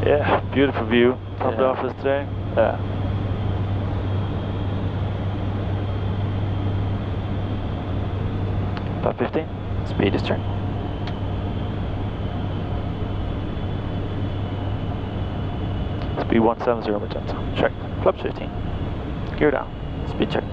Yeah, beautiful view from the office today. Yeah. About 15. Speed is turned. Speed 170 magenta. Check. Flaps 15. Gear down. Speed check.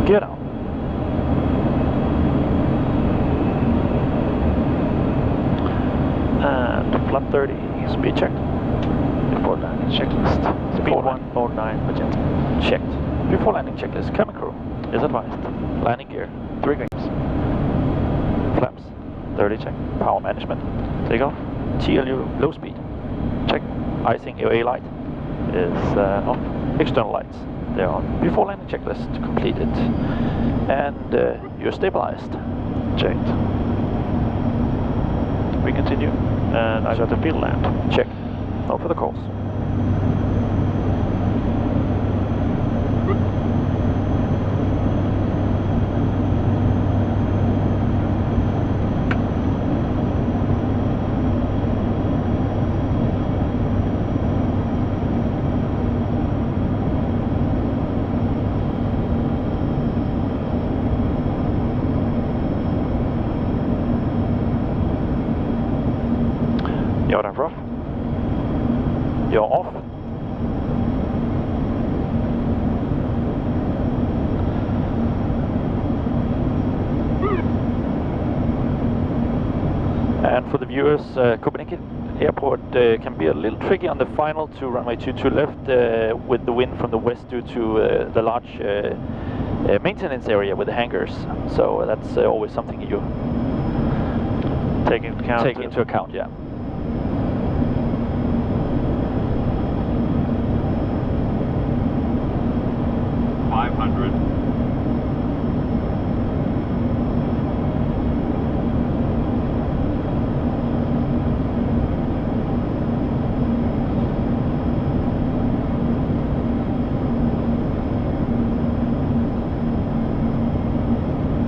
Gear down. And flap 30. Speed check. Before landing checklist. Speed 109 magenta. Checked. Before landing checklist. Cabin crew is advised. Landing gear 3 rings. Flaps 30 check. Power management. Takeoff. TLU low speed. Check. Icing AOA light is off. External lights, they're on. Before landing checklist completed. And you're stabilized. Checked. We continue. And I got the field land. Check. No further calls. You're off. You're off. And for the viewers, Copenhagen Airport can be a little tricky on the final to runway 22 left with the wind from the west due to the large maintenance area with the hangars. So that's always something you take into account. Yeah. 500.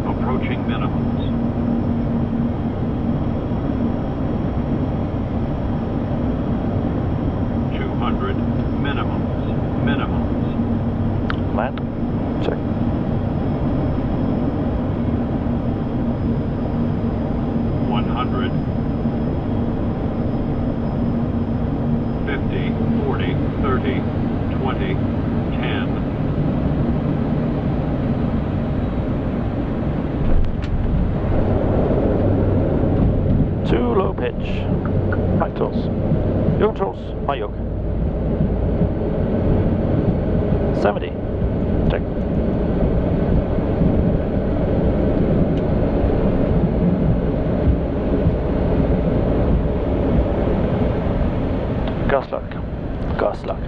Approaching minimums. 200 minimums. Land. Check. $100, 50, 40, 30, 20, 10. Too low pitch. My controls. Your controls. My yoke. 70. Check. Gas lock.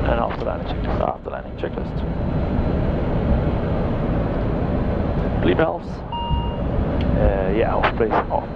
And after landing checklist. Bleed valves. Yeah, off please. Off.